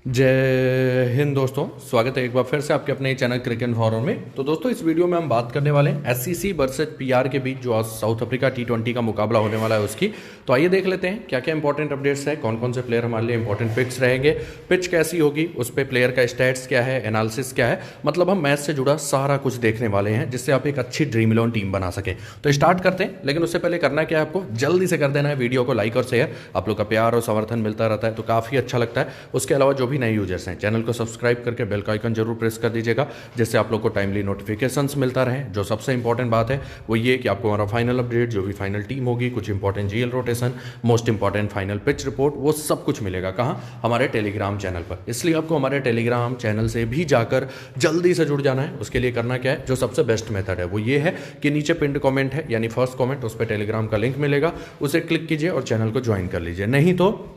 जय हिंद दोस्तों। स्वागत है एक बार फिर से आपके अपने चैनल क्रिकेट फॉरम में। तो दोस्तों इस वीडियो में हम बात करने वाले हैं एससीसी वर्सेस पीआर के बीच जो आज साउथ अफ्रीका टी20 का मुकाबला होने वाला है उसकी। तो आइए देख लेते हैं क्या क्या इंपॉर्टेंट अपडेट्स है, कौन कौन से प्लेयर हमारे लिए इंपॉर्टेंट पिक्स रहेंगे, पिच कैसी होगी, उस पर प्लेयर का स्टैट्स क्या है, एनालिसिस क्या है, मतलब हम मैच से जुड़ा सारा कुछ देखने वाले हैं जिससे आप एक अच्छी ड्रीम 11 टीम बना सकें। तो स्टार्ट करते हैं, लेकिन उससे पहले करना क्या है, आपको जल्दी से कर देना है वीडियो को लाइक और शेयर। आप लोग का प्यार और समर्थन मिलता रहता है तो काफ़ी अच्छा लगता है। उसके अलावा जो भी नए यूजर्स हैं चैनल को सब्सक्राइब करके बेल का आइकन जरूर प्रेस कर दीजिएगा जिससे आप लोग को टाइमली नोटिफिकेशंस मिलता रहे। जो सबसे इंपॉर्टेंट बात है वो ये कि आपको हमारा फाइनल अपडेट, जो भी फाइनल टीम होगी, कुछ important GL rotation, most important final pitch report, वो सब कुछ मिलेगा कहाँ, हमारे टेलीग्राम चैनल पर। इसलिए आपको हमारे टेलीग्राम चैनल से भी जाकर जल्दी से जुड़ जाना है। उसके लिए करना क्या है, जो सबसे बेस्ट मेथड है वो ये है कि नीचे पिंड कमेंट है यानी फर्स्ट कमेंट, उस पर टेलीग्राम का लिंक मिलेगा, उसे क्लिक कीजिए और चैनल को ज्वाइन कर लीजिए। नहीं तो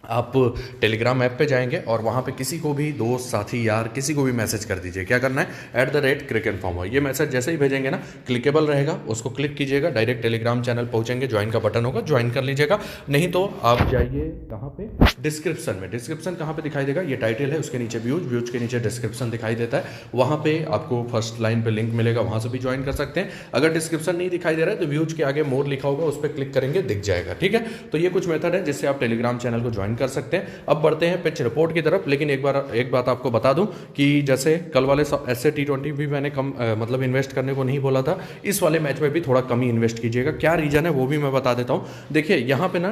आप टेलीग्राम ऐप पे जाएंगे और वहाँ पे किसी को भी दोस्त साथी यार किसी को भी मैसेज कर दीजिए। क्या करना है, @cricinformer, ये मैसेज जैसे ही भेजेंगे ना क्लिकेबल रहेगा, उसको क्लिक कीजिएगा, डायरेक्ट टेलीग्राम चैनल पहुँचेंगे, ज्वाइन का बटन होगा, ज्वाइन कर लीजिएगा। नहीं तो आप जाइए कहाँ पे, डिस्क्रिप्शन में। डिस्क्रिप्शन कहाँ पे दिखाई देगा, ये टाइटल है, उसके नीचे व्यूज, व्यूज के नीचे डिस्क्रिप्शन दिखाई देता है, वहाँ पे आपको फर्स्ट लाइन पे लिंक मिलेगा, वहाँ से भी ज्वाइन कर सकते हैं। अगर डिस्क्रिप्शन नहीं दिखाई दे रहा है तो व्यूज के आगे मोर लिखा होगा, उस पर क्लिक करेंगे, दिख जाएगा। ठीक है, तो ये कुछ मेथड है जिससे आप टेलीग्राम चैनल को ज्वाइन कर सकते हैं। अब बढ़ते हैं पिच रिपोर्ट की तरफ, लेकिन एक बात आपको बता दूं कि जैसे कल वाले ऐसे टी20 भी मैंने कम मतलब इन्वेस्ट करने को नहीं बोला था, इस वाले मैच में भी थोड़ा कम ही इन्वेस्ट कीजिएगा। क्या रीजन है वो भी मैं बता देता हूं। देखिए यहाँ पे ना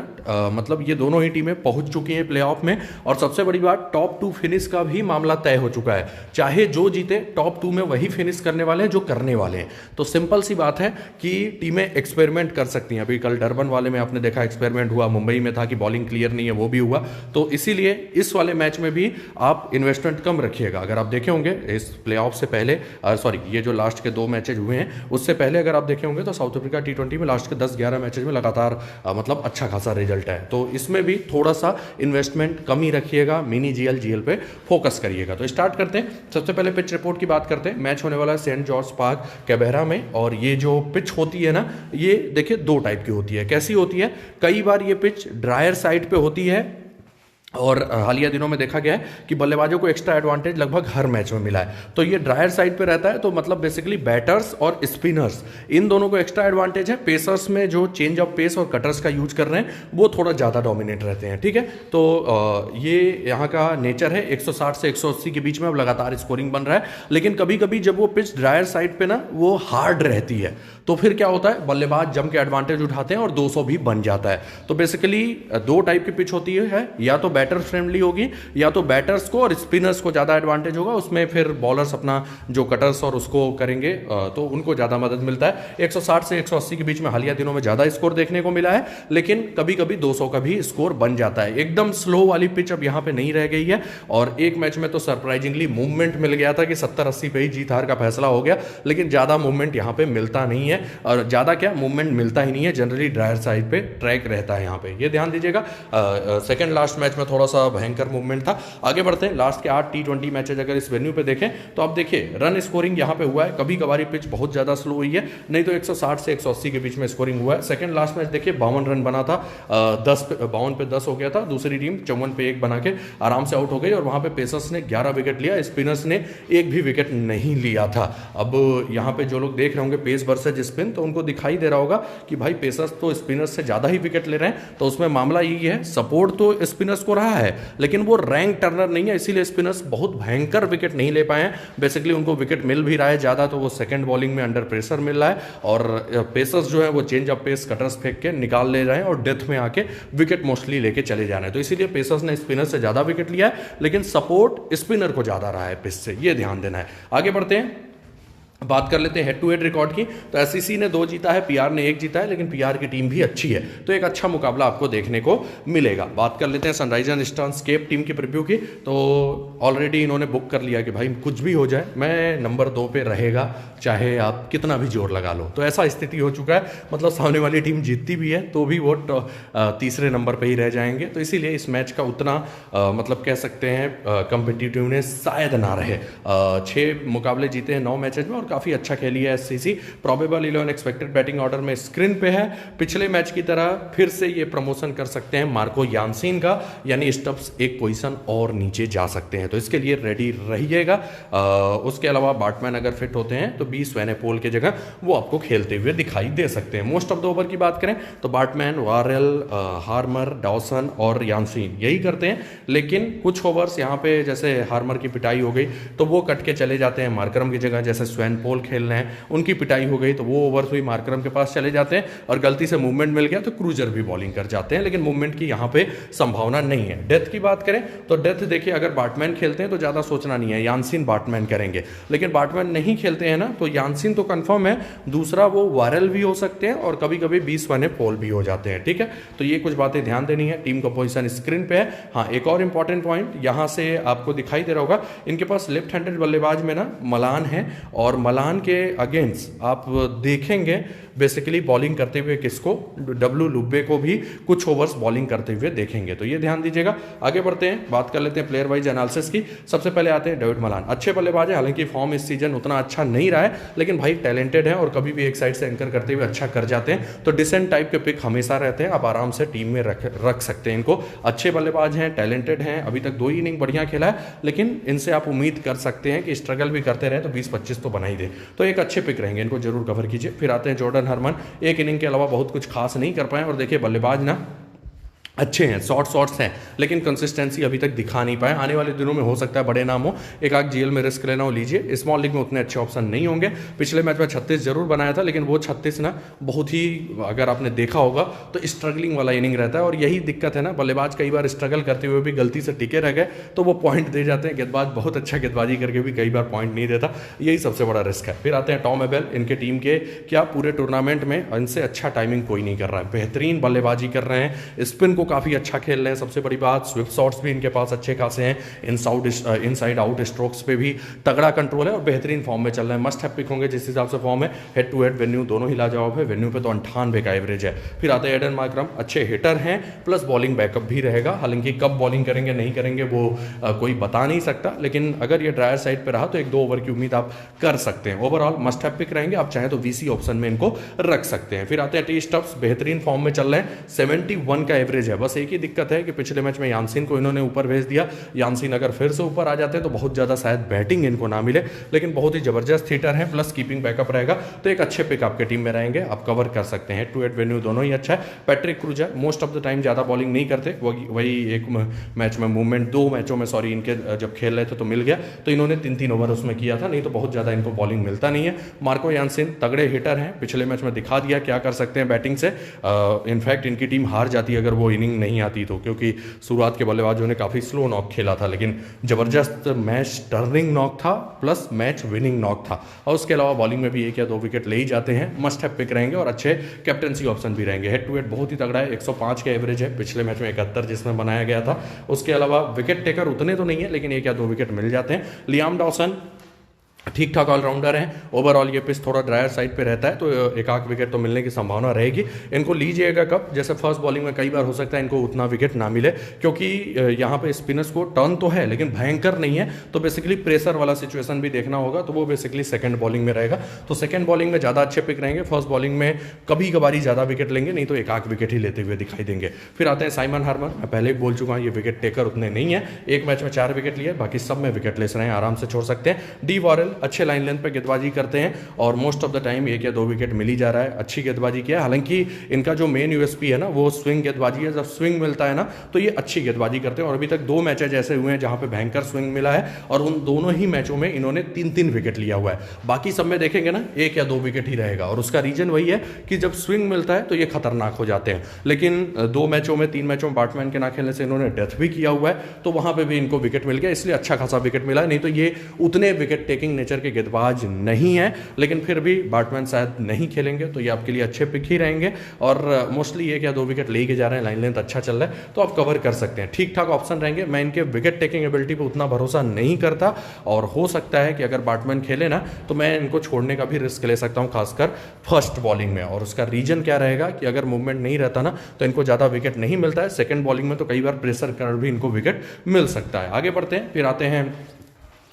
मतलब ये दोनों ही टीमें पहुंच चुकी हैं प्लेऑफ में, और सबसे बड़ी बात टॉप 2 फिनिश का भी मामला तय हो चुका है। चाहे जो जीते टॉप 2 में वही फिनिश करने वाले हैं जो करने वाले हैं। तो सिंपल सी बात है कि टीमें एक्सपेरिमेंट कर सकती हैं। अभी कल डरबन वाले में आपने देखा एक्सपेरिमेंट हुआ, मुंबई में था कि बॉलिंग क्लियर नहीं है, वो भी हुआ। तो इसीलिए इस वाले मैच में भी आप इन्वेस्टमेंट कम रखिएगा। अगर आप देखे होंगे इस प्लेऑफ से पहले, सॉरी ये जो लास्ट के 2 मैचेज हुए हैं उससे पहले अगर आप देखे होंगे तो साउथ अफ्रीका टी20 में लास्ट के 10-11 मैचेज में लगातार मतलब अच्छा खासा रिजल्ट है। तो इसमें भी थोड़ा सा इन्वेस्टमेंट कम ही रखिएगा, मिनी जीएल पे फोकस करिएगा। तो स्टार्ट करते हैं। सबसे पहले पिच रिपोर्ट की बात करते हैं। मैच होने वाला है सेंट जॉर्ज पार्क कैबेरा में, और ये जो पिच होती है ना, ये देखिए 2 टाइप की होती है। कैसी होती है, कई बार ये पिच ड्रायर साइड पे होती है, और हालिया दिनों में देखा गया है कि बल्लेबाजों को एक्स्ट्रा एडवांटेज लगभग हर मैच में मिला है। तो ये ड्रायर साइड पे रहता है, तो मतलब बेसिकली बैटर्स और स्पिनर्स इन दोनों को एक्स्ट्रा एडवांटेज है। पेसर्स में जो चेंज ऑफ पेस और कटर्स का यूज कर रहे हैं वो थोड़ा ज़्यादा डोमिनेट रहते हैं। ठीक है, तो ये यहाँ का नेचर है। 160 से 180 के बीच में अब लगातार स्कोरिंग बन रहा है, लेकिन कभी कभी जब वो पिच ड्रायर साइड पे ना वो हार्ड रहती है तो फिर क्या होता है, बल्लेबाज जम के एडवांटेज उठाते हैं और 200 भी बन जाता है। तो बेसिकली 2 टाइप की पिच होती है, या तो बैटर फ्रेंडली होगी या तो बैटर्स को और स्पिनर्स को ज्यादा एडवांटेज होगा, उसमें फिर बॉलर्स अपना जो कटर्स और उसको करेंगे तो उनको ज्यादा मदद मिलता है। 160 से 180 के बीच में हालिया दिनों में ज्यादा स्कोर देखने को मिला है, लेकिन कभी कभी 200 का भी स्कोर बन जाता है। एकदम स्लो वाली पिच अब यहाँ पे नहीं रह गई है, और एक मैच में तो सरप्राइजिंगली मूवमेंट मिल गया था कि 70-80 पे ही जीत हार का फैसला हो गया, लेकिन ज्यादा मूवमेंट यहाँ पे मिलता नहीं है। और ज्यादा क्या मूवमेंट मिलता ही नहीं है, जनरली ड्रायर साइड पे ट्रैक रहता है यहाँ पे, ये ध्यान दीजिएगा। सेकंड लास्ट मैच में थोड़ा सा भयंकर मूवमेंट था। आगे बढ़ते हैं, लास्ट के 8 टी20 मैचेज अगर इस वेन्यू पे देखें तो आप देखिए रन स्कोरिंग यहाँ पे हुआ है। कभी कभारी पिच बहुत ज्यादा स्लो हुई है, नहीं तो 160 से 180 के बीच में स्कोरिंग हुआ है। सेकंड लास्ट मैच देखिए 52 रन बना था, 52 पे 10 हो गया था। दूसरी टीम 54 पे 1 बना के आराम से आउट हो गई, और वहां पे पेसर्स ने 11 विकेट लिया, स्पिनर्स ने 1 भी विकेट नहीं लिया था। अब यहाँ पे जो लोग देख रहे होंगे पेस वर्सेज स्पिन, तो उनको दिखाई दे रहा होगा कि भाई पेसर्स तो स्पिनर्स से ज्यादा ही विकेट ले रहे हैं। तो उसमें मामला यही है, सपोर्ट तो स्पिनर्स को रहा है लेकिन वो रैंक टर्नर नहीं है, इसीलिए स्पिनर्स बहुत भयंकर विकेट नहीं ले पाए हैं। बेसिकली उनको विकेट मिल भी रहा है ज्यादा, तो वो सेकंड बॉलिंग में अंडर प्रेशर मिल रहा है, और पेसर्स जो है वो चेंज ऑफ पेस कटर्स फेंक के निकाल ले रहे हैं और डेथ में आके विकेट मोस्टली लेके चले जा रहे हैं। तो इसीलिए पेसर्स ने स्पिनर से ज्यादा विकेट लिया है, लेकिन सपोर्ट स्पिनर को ज्यादा रहा है पिच से, ये ध्यान देना है। आगे बढ़ते हैं, बात कर लेते हैं हेड टू हेड रिकॉर्ड की। तो एससीसी ने 2 जीता है, पीआर ने 1 जीता है, लेकिन पीआर की टीम भी अच्छी है, तो एक अच्छा मुकाबला आपको देखने को मिलेगा। बात कर लेते हैं सनराइजर्स ईस्टर्न केप टीम की प्रीव्यू की। तो ऑलरेडी इन्होंने बुक कर लिया कि भाई कुछ भी हो जाए मैं नंबर 2 पे रहेगा, चाहे आप कितना भी जोर लगा लो। तो ऐसा स्थिति हो चुका है, मतलब सामने वाली टीम जीतती भी है तो भी वो तीसरे नंबर पर ही रह जाएंगे। तो इसीलिए इस मैच का उतना मतलब कह सकते हैं कंपिटिटिवनेस शायद ना रहे। 6 मुकाबले जीते हैं 9 मैचेज में, और काफ़ी अच्छा खेली है SCC. Probable 11 expected batting order में स्क्रीन पे है। पिछले मैच की तरह फिर से ये प्रमोशन कर सकते हैं मार्को यानसीन का, यानी स्टब्स एक पोजीशन और नीचे जा सकते हैं, तो इसके लिए रेडी रहिएगा। उसके अलावा बैट्समैन अगर फिट होते हैं तो 20 वेनेपोल की जगह वो आपको खेलते हुए दिखाई दे सकते हैं। मोस्ट ऑफ द ओवर की बात करें तो बैट्समैन वारेल, हार्मर, डॉसन और यानसीन यही करते हैं, लेकिन कुछ ओवर्स यहाँ पे जैसे हार्मर की पिटाई हो गई तो वो कट के चले जाते हैं मार्करम की जगह, जैसे स्वैन पोल खेल रहे हैं उनकी पिटाई हो गई तो वो ओवर्स भी मार्करम के पास चले जाते हैं, और गलती से मूवमेंट मिल गया तो क्रूजर भी बॉलिंग कर जाते हैं, लेकिन मूवमेंट की यहाँ पे संभावना नहीं है। डेथ की बात करें तो डेथ देखिए, अगर बैट्समैन खेलते हैं तो ज़्यादा सोचना नहीं है, यानसीन बैट्समैन करेंगे, लेकिन बैट्समैन नहीं खेलते हैं ना तो यानसीन तो कंफर्म है, दूसरा वो वायरल भी हो सकते हैं और कभी कभी 20 वने पोल भी हो जाते हैं। ठीक है, तो ये कुछ बातें ध्यान देनी है। टीम कंपोजिशन स्क्रीन पे है। हाँ, एक और इंपॉर्टेंट पॉइंट यहाँ से आपको दिखाई दे रहा होगा, इनके पास लेफ्ट हैंडेड बल्लेबाज में ना मलान है, और मलान के अगेंस्ट आप देखेंगे बेसिकली बॉलिंग करते हुए किसको, डब्ल्यू लुब्बे को भी कुछ ओवर्स बॉलिंग करते हुए देखेंगे, तो ये ध्यान दीजिएगा। आगे बढ़ते हैं, बात कर लेते हैं प्लेयर वाइज एनालिसिस की। सबसे पहले आते हैं डेविड मलान। अच्छे बल्लेबाज है, हालांकि फॉर्म इस सीजन उतना अच्छा नहीं रहा है, लेकिन भाई टैलेंटेड है और कभी भी एक साइड से एंकर करते हुए अच्छा कर जाते हैं, तो डिसेंट टाइप के पिक हमेशा रहते हैं, आप आराम से टीम में रख सकते हैं इनको। अच्छे बल्लेबाज हैं, टैलेंटेड हैं, अभी तक 2 इनिंग बढ़िया खेला है, लेकिन इनसे आप उम्मीद कर सकते हैं कि स्ट्रगल भी करते रहे तो 20-25 तो बना ही दे, तो एक अच्छे पिक रहेंगे, इनको जरूर कवर कीजिए। फिर आते हैं जॉर्डन हरमन। एक इनिंग के अलावा बहुत कुछ खास नहीं कर पाए, और देखिए बल्लेबाज ना अच्छे हैं, शॉट्स हैं, लेकिन कंसिस्टेंसी अभी तक दिखा नहीं पाए। आने वाले दिनों में हो सकता है बड़े नाम हो, एक आध जीएल में रिस्क लेना हो लीजिए, स्मॉल लीग में उतने अच्छे ऑप्शन नहीं होंगे। पिछले मैच में 36 जरूर बनाया था, लेकिन वो 36 ना बहुत ही, अगर आपने देखा होगा तो स्ट्रगलिंग वाला इनिंग रहता है, और यही दिक्कत है ना, बल्लेबाज कई बार स्ट्रगल करते हुए भी गलती से टिके रह गए तो वो पॉइंट दे जाते हैं। गेंदबाज बहुत अच्छा गेंदबाजी करके भी कई बार पॉइंट नहीं देता, यही सबसे बड़ा रिस्क है। फिर आते हैं टॉम एबेल। इनके टीम के क्या पूरे टूर्नामेंट में इनसे अच्छा टाइमिंग कोई नहीं कर रहा है, बेहतरीन बल्लेबाजी कर रहे हैं, स्पिन को काफ़ी अच्छा खेल रहे हैं। सबसे बड़ी बात, स्विफ्ट शॉट्स भी इनके पास अच्छे खासे हैं, इनसाइड आउट स्ट्रोक्स पे भी तगड़ा कंट्रोल है और बेहतरीन फॉर्म में चल रहे हैं। मस्ट हैव पिक होंगे जिस हिसाब से फॉर्म है, हेड टू हेड वेन्यू दोनों ही लाजवाब है, वेन्यू पे तो 98 का एवरेज है। फिर आते हैं एडन मार्करम, अच्छे हिटर हैं, प्लस बॉलिंग बैकअप भी रहेगा, हालांकि कब बॉलिंग करेंगे नहीं करेंगे वो कोई बता नहीं सकता, लेकिन अगर ये ड्रायर साइड पे रहा तो 1-2 ओवर की उम्मीद आप कर सकते हैं। ओवरऑल मस्ट हैव पिक रहेंगे, आप चाहें तो वीसी ऑप्शन में इनको रख सकते हैं। फिर आते हैं टी स्टब्स, बेहतरीन फॉर्म में चल रहे हैं, 71 का एवरेज है। बस एक ही दिक्कत है कि पिछले मैच में यानसीन को इन्होंने ऊपर भेज दिया, यानसीन अगर फिर से ऊपर आ जाते हैं तो बहुत ज़्यादा शायद बैटिंग इनको ना मिले, लेकिन बहुत ही जबरदस्त हिटर है, प्लस कीपिंग बैकअप रहेगा, तो एक अच्छे पिक आपके टीम में रहेंगे, आप कवर कर सकते हैं। हेड टू हेड वेन्यू दोनों ही अच्छा है। Patrick cruiser most of the time ज़्यादा बॉलिंग नहीं करते, वही एक मैच में मूवमेंट, 2 मैचों में सॉरी इनके जब खेल रहे थे तो मिल गया, तो इन्होंने 3-3 ओवर उसमें किया था, नहीं तो बहुत ज़्यादा इनको बॉलिंग मिलता नहीं है। मार्को यानसीन तगड़े हिटर हैं, पिछले मैच में दिखा दिया क्या कर सकते हैं बैटिंग से। इनफैक्ट इनकी टीम हार जाती अगर वो इनिंग नहीं आती तो, क्योंकि शुरुआत के बल्लेबाजों ने काफ़ी स्लो नॉक खेला था, लेकिन ज़बरदस्त मैच टर्निंग नॉक था, प्लस मैच विनिंग नॉक था, और उसके अलावा बॉलिंग में भी 1 या 2 विकेट ले ही जाते हैं। मस्ट हैव पिक रहेंगे और अच्छे कैप्टनसी ऑप्शन भी रहेंगे। हेड टू हेड बहुत ही तगड़ा है, 105 का एवरेज है, पिछले मैच में 71 जिसमें बनाया गया था। उसके अलावा विकेट टेकर उतने तो नहीं है, लेकिन 1 या 2 विकेट मिल जाते हैं। लियाम डॉसन ठीक ठाक ऑलराउंडर हैं, ओवरऑल ये पिच थोड़ा ड्रायर साइड पे रहता है, तो 1-8 विकेट तो मिलने की संभावना रहेगी। इनको लीजिएगा कब, जैसे फर्स्ट बॉलिंग में कई बार हो सकता है इनको उतना विकेट ना मिले, क्योंकि यहाँ पे स्पिनर्स को टर्न तो है लेकिन भयंकर नहीं है, तो बेसिकली प्रेशर वाला सिचुएशन भी देखना होगा, तो वो बेसिकली सेकंड बॉलिंग में रहेगा, तो सेकंड बॉलिंग में ज़्यादा अच्छे पिक रहेंगे। फर्स्ट बॉलिंग में कभी कभारी ज़्यादा विकेट लेंगे, नहीं तो 1-8 विकेट ही लेते हुए दिखाई देंगे। फिर आते हैं साइमन हार्मर, मैं पहले ही बोल चुका हूँ ये विकेट टेकर उतने नहीं है, एक मैच में 4 विकेट लिए, बाकी सब में विकेट ले रहे हैं, आराम से छोड़ सकते हैं। डी वॉरेल अच्छे लाइन लेंथ पे गेंदबाजी करते हैं और मोस्ट ऑफ द टाइम 1 या 2 विकेट मिल ही जा रहा है, अच्छी गेंदबाजी किया है। हालांकि इनका जो मेन यूएसपी है ना वो स्विंग गेंदबाजी है, जब स्विंग मिलता है ना तो ये अच्छी गेंदबाजी करते हैं, और अभी तक 2 मैचेज ऐसे हुए हैं जहां पे भयंकर स्विंग मिला है, और उन दोनों ही मैचों में इन्होंने 3-3 विकेट लिया हुआ है। बाकी सब में देखेंगे ना 1 या 2 विकेट ही रहेगा, और उसका रीजन वही है कि जब स्विंग मिलता है तो ये खतरनाक हो जाते हैं, लेकिन 2 मैचों में 3 मैचों में बैट्समैन के ना खेलने से इन्होंने डेथ भी किया हुआ है, तो वहां पर भी इनको विकेट मिल गया, इसलिए अच्छा खासा विकेट मिला, नहीं तो ये उतने विकेट टेकिंग नेचर के गेंदबाज नहीं है, लेकिन फिर भी बैट्समैन शायद नहीं खेलेंगे, तो ये आपके लिए अच्छे पिक ही रहेंगे, और मोस्टली 1 या 2 विकेट लेके जा रहे हैं, लाइन लेंथ अच्छा चल रहा है, तो आप कवर कर सकते हैं, ठीक ठाक ऑप्शन रहेंगे। मैं इनके विकेट टेकिंग एबिलिटी पे उतना भरोसा नहीं करता, और हो सकता है कि अगर बैट्समैन खेले ना तो मैं इनको छोड़ने का भी रिस्क ले सकता हूं, खासकर फर्स्ट बॉलिंग में, और उसका रीजन क्या रहेगा कि अगर मूवमेंट नहीं रहता ना तो इनको ज़्यादा विकेट नहीं मिलता है, सेकेंड बॉलिंग में तो कई बार प्रेशर कर भी इनको विकेट मिल सकता है। आगे बढ़ते हैं, फिर आते हैं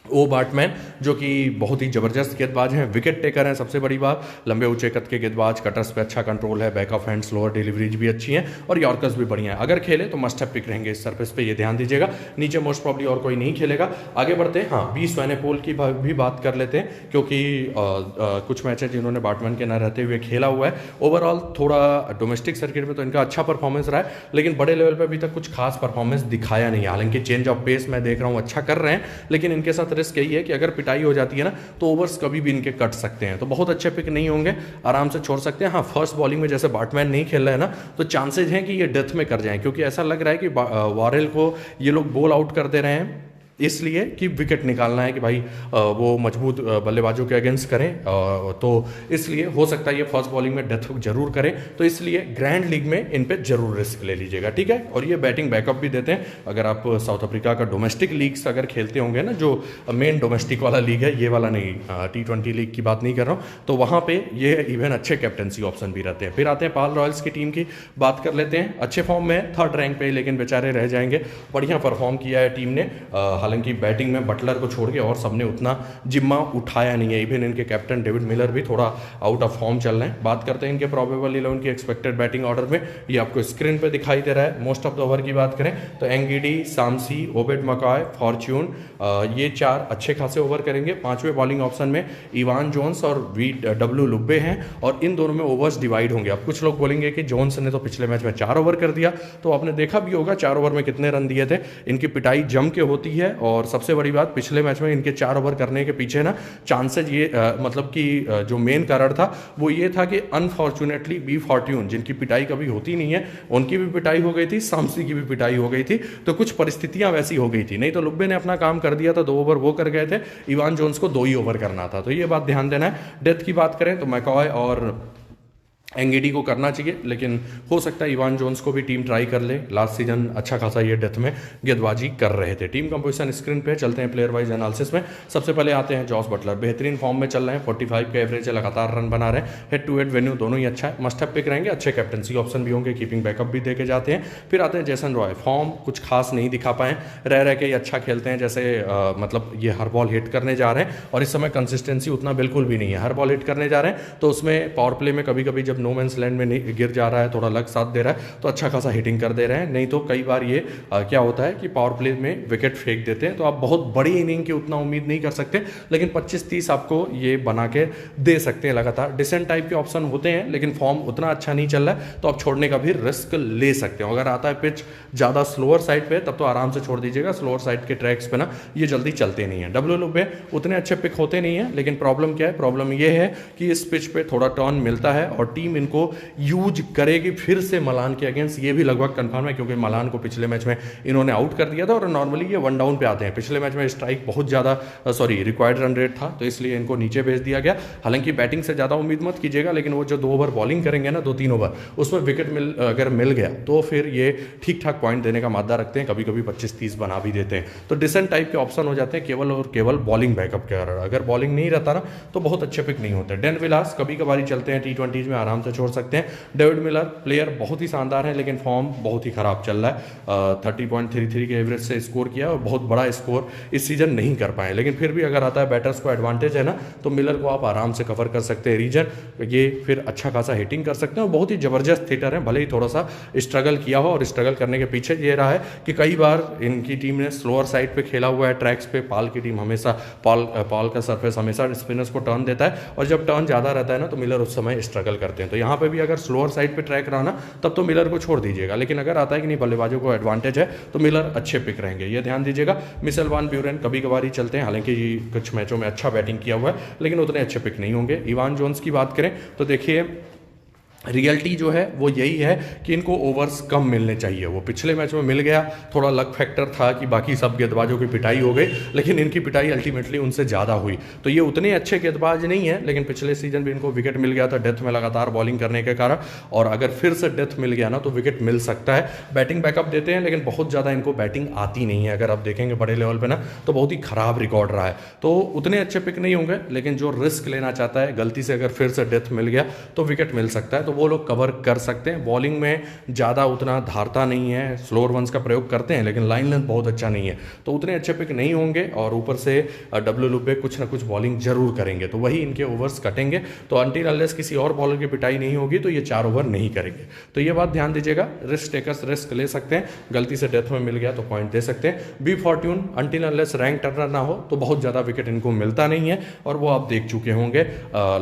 ओ बैटमैन, जो कि बहुत ही ज़बरदस्त गेंदबाज हैं, विकेट टेकर हैं, सबसे बड़ी बात, लंबे ऊंचे कद के गेंदबाज, कटर्स पे अच्छा कंट्रोल है, back of hand slower deliveries भी अच्छी हैं और यॉर्कर्स भी बढ़िया हैं। अगर खेले तो मस्ट हैव पिक रहेंगे इस सरफेस पे, ये ध्यान दीजिएगा। नीचे मोस्ट प्रॉब्ली और कोई नहीं खेलेगा। आगे बढ़ते हैं, हाँ बी स्वैनेपोल की भी बात कर लेते हैं, क्योंकि कुछ मैचेज जिन्होंने बैटमैन के न रहते हुए खेला हुआ है। ओवरऑल थोड़ा डोमेस्टिक सर्किट में तो इनका अच्छा परफॉर्मेंस रहा है, लेकिन बड़े लेवल पर अभी तक कुछ खास परफॉर्मेंस दिखाया नहीं है। हालांकि चेंज ऑफ पेस मैं देख रहा हूँ अच्छा कर रहे हैं, लेकिन इनके साथ रिस्क यही है कि अगर पिटाई हो जाती है ना तो ओवर्स कभी भी इनके कट सकते हैं, तो बहुत अच्छे पिक नहीं होंगे, आराम से छोड़ सकते हैं। हाँ फर्स्ट बॉलिंग में जैसे बैटमैन नहीं खेल रहे हैं ना, तो चांसेज हैं कि ये डेथ में कर जाएं, क्योंकि ऐसा लग रहा है कि वारेल को ये लोग बॉल आउट कर दे रहे हैं इसलिए कि विकेट निकालना है, कि भाई वो मजबूत बल्लेबाजों के अगेंस्ट करें, तो इसलिए हो सकता है ये फर्स्ट बॉलिंग में डेथ जरूर करें, तो इसलिए ग्रैंड लीग में इन पे जरूर रिस्क ले लीजिएगा, ठीक है। और ये बैटिंग बैकअप भी देते हैं। अगर आप साउथ अफ्रीका का डोमेस्टिक लीग्स अगर खेलते होंगे ना, जो मेन डोमेस्टिक वाला लीग है, ये वाला नहीं, T20 लीग की बात नहीं कर रहा हूँ, तो वहाँ पे ये इवन अच्छे कैप्टनसी ऑप्शन भी रहते हैं। फिर आते हैं पाल रॉयल्स की टीम की बात कर लेते हैं। अच्छे फॉर्म में, थर्ड रैंक पे, लेकिन बेचारे रह जाएंगे। बढ़िया परफॉर्म किया है टीम ने, हालांकि बैटिंग में बटलर को छोड़ के और सबने उतना जिम्मा उठाया नहीं है। इवन इनके कैप्टन डेविड मिलर भी थोड़ा आउट ऑफ फॉर्म चल रहे हैं। बात करते हैं इनके प्रोबेबल 11 की एक्सपेक्टेड बैटिंग ऑर्डर में, ये आपको स्क्रीन पे दिखाई दे रहा है। मोस्ट ऑफ द ओवर की बात करें तो एंगिडी, सामसी, ओबेड मकॉय, फॉर्च्यून, ये 4 अच्छे खासे ओवर करेंगे। 5वें बॉलिंग ऑप्शन में इवान जोन्स और VW लुब्बे हैं, और इन दोनों में ओवर्स डिवाइड होंगे। अब कुछ लोग बोलेंगे कि जोन्स ने तो पिछले मैच में 4 ओवर कर दिया, तो आपने देखा भी होगा 4 ओवर में कितने रन दिए थे। इनकी पिटाई जम के होती है, और सबसे बड़ी बात पिछले मैच में इनके 4 ओवर करने के पीछे ना चांसेज ये मतलब कि जो मेन कारण था वो ये था कि अनफॉर्चुनेटली बी फॉर्ट्यून, जिनकी पिटाई कभी होती नहीं है, उनकी भी पिटाई हो गई थी, सामसी की भी पिटाई हो गई थी, तो कुछ परिस्थितियां वैसी हो गई थी। नहीं तो लुब्बे ने अपना काम कर दिया था, 2 ओवर वो कर गए थे, इवान जोन्स को 2 ही ओवर करना था, तो ये बात ध्यान देना है। डेथ की बात करें तो मैकॉय और एंगिडी को करना चाहिए, लेकिन हो सकता है इवान जोन्स को भी टीम ट्राई कर ले। लास्ट सीजन अच्छा खासा ये डेथ में गेंदबाजी कर रहे थे। टीम कंपोजिशन स्क्रीन पे, चलते हैं प्लेयर वाइज एनालिसिस में। सबसे पहले आते हैं जॉस बटलर, बेहतरीन फॉर्म में चल रहे हैं, 45 के एवरेज है, लगातार रन बना रहे हैं, हेड टू हेड वेन्यू दोनों ही अच्छा है, मस्ट हैव पिक रहेंगे, अच्छे कैप्टनसी ऑप्शन भी होंगे, कीपिंग बैकअप भी दे के जाते हैं। फिर आते हैं जेसन रॉय, फॉर्म कुछ खास नहीं दिखा पाए, रह के ये अच्छा खेलते हैं, जैसे मतलब ये हर बॉल हिट करने जा रहे हैं, और इस समय कंसिस्टेंसी उतना बिल्कुल भी नहीं है। हर बॉल हिट करने जा रहे हैं, तो उसमें पावर प्ले में कभी कभी जब नो मैंस लैंड में गिर जा रहा है, थोड़ा लक साथ दे रहा है, तो अच्छा खासा हिटिंग कर दे रहे हैं। नहीं तो कई बार ये क्या होता है कि पावर प्ले में विकेट फेंक देते हैं, तो आप बहुत बड़ी इनिंग की उतना उम्मीद नहीं कर सकते, लेकिन 25-30 आपको ये बना के दे सकते हैं लगातार। डिसेंट टाइप के ऑप्शन होते हैं, लेकिन फॉर्म उतना अच्छा नहीं चल रहा है, तो आप छोड़ने का भी रिस्क ले सकते हो। अगर आता है पिच ज़्यादा स्लोअर साइड पे, तब तो आराम से छोड़ दीजिएगा। स्लोअर साइड के ट्रैक्स पे ना ये जल्दी चलते नहीं है। डब्ल्यू लुब्बे उतने अच्छे पिक होते नहीं है, लेकिन प्रॉब्लम क्या है, प्रॉब्लम ये है कि इस पिच पे थोड़ा टर्न मिलता है, और टीम इनको यूज करेगी फिर से मलान के अगेंस्ट, ये भी लगभग कंफर्म है, क्योंकि मलान को पिछले मैच में इन्होंने आउट कर दिया था, और नॉर्मली ये 1 डाउन पे आते हैं। पिछले मैच में स्ट्राइक बहुत ज़्यादा रिक्वायर्ड रन रेट था, तो इसलिए इनको नीचे भेज दिया गया। हालांकि बैटिंग से ज़्यादा उम्मीद मत कीजिएगा, लेकिन वो जो 2 ओवर बॉलिंग करेंगे ना, 2-3 ओवर, उसमें विकेट अगर मिल गया तो फिर ये ठीक ठाक पॉइंट देने का मादा रखते हैं, कभी कभी 25-30 बना भी देते हैं। तो डिसेंट टाइप के ऑप्शन हो जाते हैं केवल और केवल बॉलिंग बैकअप के कारण। अगर बॉलिंग नहीं रहता ना तो बहुत अच्छे पिक नहीं होते। डेन विलास कभी कभार चलते हैं, T20 में आराम से छोड़ सकते हैं। डेविड मिलर प्लेयर बहुत ही शानदार है, लेकिन फॉर्म बहुत ही खराब चल रहा है। 30.33 के एवरेज से स्कोर किया, और बहुत बड़ा स्कोर इस सीजन नहीं कर पाए, लेकिन फिर भी अगर आता है बैटर्स को एडवांटेज है ना, तो मिलर को आप आराम से कवर कर सकते हैं रीजन, ये फिर अच्छा खासा हिटिंग कर सकते हैं, और बहुत ही जबरदस्त हिटर है। भले ही थोड़ा सा स्ट्रगल किया हो, और स्ट्रगल करने के पीछे ये रहा है कि कई बार इनकी टीम ने स्लोअर साइड पे खेला हुआ है ट्रैक्स पे। पाल की टीम हमेशा पाल का सरफेस हमेशा स्पिनर्स को टर्न देता है, और जब टर्न ज़्यादा रहता है ना, तो मिलर उस समय स्ट्रगल करते हैं। तो यहाँ पे भी अगर स्लोअर साइड पे ट्रैक रहा ना, तब तो मिलर को छोड़ दीजिएगा, लेकिन अगर आता है कि नहीं बल्लेबाजों को एडवांटेज है, तो मिलर अच्छे पिक रहेंगे, ये ध्यान दीजिएगा। मिशेल वान ब्यूरेन कभी कभार ही चलते हैं, हालांकि ये कुछ मैचों में अच्छा बैटिंग किया हुआ है, लेकिन उतने अच्छे पिक नहीं होंगे। इवान जोन्स की बात करें तो देखिए रियलिटी जो है वो यही है कि इनको ओवर्स कम मिलने चाहिए। वो पिछले मैच में मिल गया, थोड़ा लक फैक्टर था कि बाकी सब गेंदबाजों की पिटाई हो गई, लेकिन इनकी पिटाई अल्टीमेटली उनसे ज़्यादा हुई। तो ये उतने अच्छे गेंदबाज नहीं है, लेकिन पिछले सीजन भी इनको विकेट मिल गया था डेथ में लगातार बॉलिंग करने के कारण, और अगर फिर से डेथ मिल गया ना तो विकेट मिल सकता है। बैटिंग बैकअप देते हैं, लेकिन बहुत ज़्यादा इनको बैटिंग आती नहीं है। अगर आप देखेंगे बड़े लेवल पर ना, तो बहुत ही खराब रिकॉर्ड रहा है, तो उतने अच्छे पिक नहीं होंगे। लेकिन जो रिस्क लेना चाहता है, गलती से अगर फिर से डेथ मिल गया तो विकेट मिल सकता है, तो तो वो लोग कवर कर सकते हैं। बॉलिंग में ज़्यादा उतना धारता नहीं है, स्लोअर वंस का प्रयोग करते हैं, लेकिन लाइन लेंथ बहुत अच्छा नहीं है, तो उतने अच्छे पिक नहीं होंगे। और ऊपर से डब्ल्यू लुब्बे कुछ ना कुछ बॉलिंग जरूर करेंगे, तो वही इनके ओवर्स कटेंगे। तो अनटिल अनलेस किसी और बॉलर की पिटाई नहीं होगी तो ये 4 ओवर नहीं करेंगे। तो ये बात ध्यान दीजिएगा। रिस्क टेकर्स रिस्क ले सकते हैं, गलती से डेथ में मिल गया तो पॉइंट दे सकते हैं। Be fortune until unless rank turner ना हो तो बहुत ज़्यादा विकेट इनको मिलता नहीं है, और वो आप देख चुके होंगे।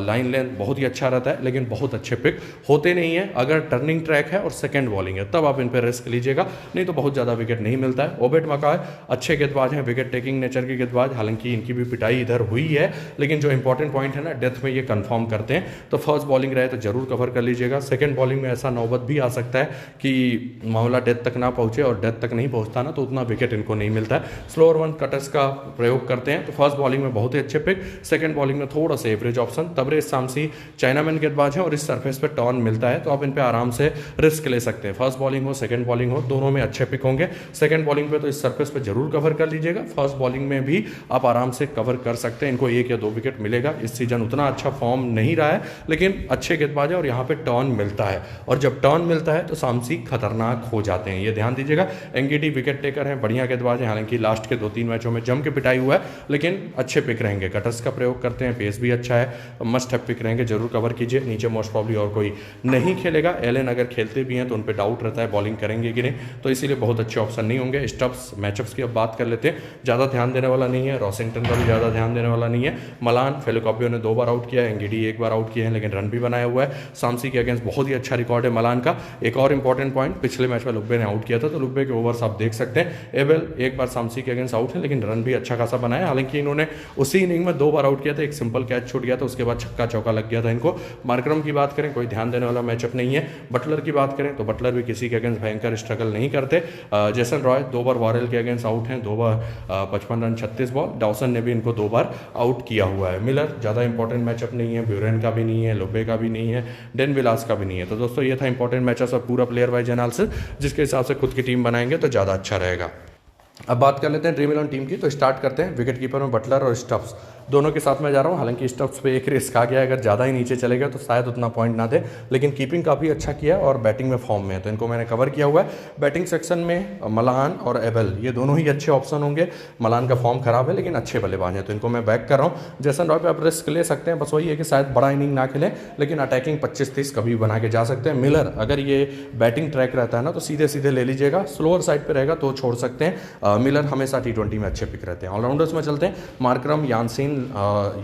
लाइन लेंथ बहुत ही अच्छा रहता है, लेकिन बहुत अच्छे पिक होते नहीं है। अगर टर्निंग ट्रैक है और सेकंड बॉलिंग है तब आप इन पर रिस्क लीजिएगा, नहीं तो बहुत ज़्यादा विकेट नहीं मिलता है। ओबेट मकाय अच्छे गेंदबाज हैं, विकेट टेकिंग नेचर के गेंदबाज, हालांकि इनकी भी पिटाई इधर हुई है, लेकिन जो इंपॉर्टेंट पॉइंट है ना, डेथ में ये कंफर्म करते हैं। तो फर्स्ट बॉलिंग रहे तो जरूर कवर कर लीजिएगा। सेकंड बॉलिंग में ऐसा नौबत भी आ सकता है कि मामला डेथ तक ना पहुंचे, और डेथ तक नहीं पहुंचता ना तो उतना विकेट इनको नहीं मिलता है। स्लोअर वन कटर्स का प्रयोग करते हैं, तो फर्स्ट बॉलिंग में बहुत ही अच्छे पिक, सेकंड बॉलिंग में थोड़ा सा average option. Tabrez Shamsi chinaman गेंदबाज है और इस सरफेस पे टर्न मिलता है, तो आप इन पे आराम से रिस्क ले सकते हैं। फर्स्ट बॉलिंग हो सेकंड बॉलिंग हो, दोनों में अच्छे पिक होंगे। सेकंड बॉलिंग पे तो इस सरफेस पे जरूर कवर कर लीजिएगा, फर्स्ट बॉलिंग में भी आप आराम से कवर कर सकते हैं। इनको 1 या 2 विकेट मिलेगा। इस सीजन उतना अच्छा फॉर्म नहीं रहा है, लेकिन अच्छे गेंदबाज है और यहाँ पे टर्न मिलता है, और जब टर्न मिलता है तो शामसी खतरनाक हो जाते हैं, ये ध्यान दीजिएगा। एंगीडी विकेट टेकर है, बढ़िया गेंदबाज है, हालांकि लास्ट के 2-3 मैचों में जम के पिटाई हुआ है, लेकिन अच्छे पिक रहेंगे। कटर्स का प्रयोग करते हैं, पेस भी अच्छा है, मस्ट हैव पिक रहेंगे, जरूर कवर कीजिए। नीचे मोस्ट प्रॉब्ली और कोई नहीं खेलेगा। एलन अगर खेलते भी हैं तो उन पर डाउट रहता है बॉलिंग करेंगे कि नहीं, तो इसीलिए बहुत अच्छे ऑप्शन नहीं होंगे। स्टब्स मैचअप्स की अब बात कर लेते हैं, ज़्यादा ध्यान देने वाला नहीं है। रॉसिंगटन का भी ज़्यादा ध्यान देने वाला नहीं है। मलान फेलिकॉपियो ने 2 बार आउट किया है, एंगीडी 1 बार आउट किए हैं, लेकिन रन भी बनाया हुआ है। शामसी के अगेंस्ट बहुत ही अच्छा रिकॉर्ड है मलान का। एक और इंपॉर्टेंट पॉइंट, पिछले मैच में लुब्बे ने आउट किया था, तो लुब्बे के ओवर्स आप देख सकते हैं। एबेल 1 बार शामसी के अगेंस्ट आउट है, लेकिन रन भी अच्छा खासा बनाया। हालांकि इन्होंने उसी इनिंग में 2 बार आउट किया था, एक सिंपल कैच छूट गया था, उसके बाद छक्का चौका लग गया था इनको। मार्करम की बात करें, कोई ध्यान देने वाला मैचअप नहीं है। बटलर की बात करें तो बटलर भी किसी के अगेंस्ट भयंकर स्ट्रगल नहीं करते। जेसन रॉय 2 बार वॉरेल के अगेंस्ट आउट हैं, 2 बार 55 रन 36 बॉल। डॉसन ने भी इनको 2 बार आउट किया हुआ है। मिलर ज़्यादा इंपॉर्टेंट मैचअप नहीं है, ब्यूरेन का भी नहीं है, लुब्बे का भी नहीं है, डेन विलास का भी नहीं है। तो दोस्तों ये था इंपॉर्टेंट मैचअप, सब पूरा प्लेयर वाइज एनालिसिस, जिसके हिसाब से खुद की टीम बनाएंगे तो ज़्यादा अच्छा रहेगा। अब बात कर लेते हैं ड्रीम 11 टीम की। तो स्टार्ट करते हैं विकेट कीपर में बटलर और स्टब्स, दोनों के साथ मैं जा रहा हूँ। हालांकि स्टब्स पे एक रिस्क आ गया है, अगर ज़्यादा ही नीचे चलेगा तो शायद उतना पॉइंट ना दे, लेकिन कीपिंग काफ़ी अच्छा किया और बैटिंग में फॉर्म में है, तो इनको मैंने कवर किया हुआ है। बैटिंग सेक्शन में मलान और एबेल, ये दोनों ही अच्छे ऑप्शन होंगे। मलान का फॉर्म खराब है लेकिन अच्छे बल्लेबाज हैं, तो इनको मैं बैक कर रहा हूँ। जेसन रॉय पे आप रिस्क ले सकते हैं, बस वही है कि शायद बड़ा इनिंग ना खेलें, लेकिन अटैकिंग 25-30 कभी बना के जा सकते हैं। मिलर अगर ये बैटिंग ट्रैक रहता है ना तो सीधे सीधे ले लीजिएगा, स्लोअर साइड पर रहेगा तो छोड़ सकते हैं। मिलर हमेशा T20 में अच्छे पिक रहते हैं। ऑलराउंडर्स में चलते हैं, मार्करम यानसीन,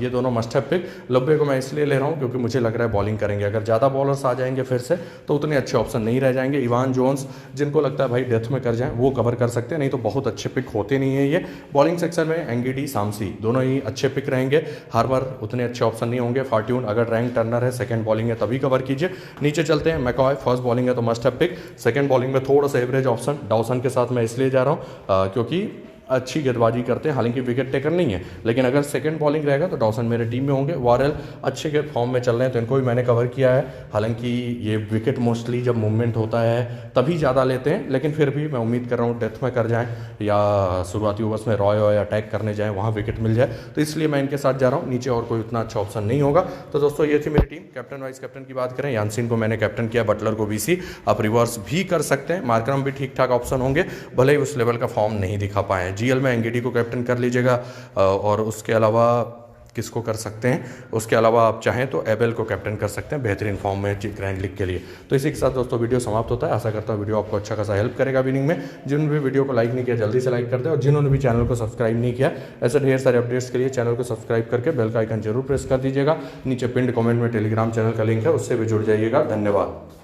ये दोनों मस्ट हैव पिक। लुब्बे को मैं इसलिए ले रहा हूँ क्योंकि मुझे लग रहा है बॉलिंग करेंगे, अगर ज़्यादा बॉलर्स आ जाएंगे फिर से तो उतने अच्छे ऑप्शन नहीं रह जाएंगे। इवान जोन्स, जिनको लगता है भाई डेथ में कर जाएं, वो कवर कर सकते हैं, नहीं तो बहुत अच्छे पिक होते नहीं है ये। बॉलिंग सेक्शन में एंगीडी शामसी दोनों ही अच्छे पिक रहेंगे। हार्बर उतने अच्छे ऑप्शन नहीं होंगे। फॉर्ट्यून अगर रैंक टर्नर है, सेकंड बॉलिंग है तभी कवर कीजिए। नीचे चलते हैं, मैकॉय फर्स्ट बॉलिंग है तो must have pick, second bowling में थोड़ा सा एवरेज ऑप्शन। डॉसन के साथ मैं इसलिए जा रहा हूँ क्योंकि अच्छी गेंदबाजी करते हैं, हालांकि विकेट टेकर नहीं है, लेकिन अगर सेकंड बॉलिंग रहेगा तो डॉसन मेरे टीम में होंगे। वॉरेल अच्छे के फॉर्म में चल रहे हैं तो इनको भी मैंने कवर किया है। हालांकि ये विकेट मोस्टली जब मूवमेंट होता है तभी ज़्यादा लेते हैं, लेकिन फिर भी मैं उम्मीद कर रहा हूँ डेथ में कर जाएं या शुरुआती ओवर्स में रॉय अटैक करने जाएँ, वहाँ विकेट मिल जाए, तो इसलिए मैं इनके साथ जा रहा हूँ। नीचे और कोई उतना अच्छा ऑप्शन नहीं होगा। तो दोस्तों ये थी मेरी टीम। कैप्टन वाइस कैप्टन की बात करें, यानसीन को मैंने कैप्टन किया, बटलर को BC, आप रिवर्स भी कर सकते हैं। मार्करम भी ठीक ठाक ऑप्शन होंगे, भले ही उस लेवल का फॉर्म नहीं दिखा पाए। GL में एंगीडी को कैप्टन कर लीजिएगा, और उसके अलावा किसको कर सकते हैं, उसके अलावा आप चाहें तो एबेल को कैप्टन कर सकते हैं बेहतरीन फॉर्म में ग्रैंड लीग के लिए। तो इसी के साथ दोस्तों वीडियो समाप्त होता है। आशा करता हूँ वीडियो आपको अच्छा खासा हेल्प करेगा विनिंग में। जिन्होंने भी वीडियो को लाइक नहीं किया जल्दी से लाइक कर दें, और जिन्होंने भी चैनल को सब्सक्राइब नहीं किया, ऐसे ढेर सारे अपडेट्स के लिए चैनल को सब्सक्राइब करके बेल का आइकन जरूर प्रेस कर दीजिएगा। नीचे पिंड कमेंट में टेलीग्राम चैनल का लिंक है, उससे भी जुड़ जाइएगा। धन्यवाद।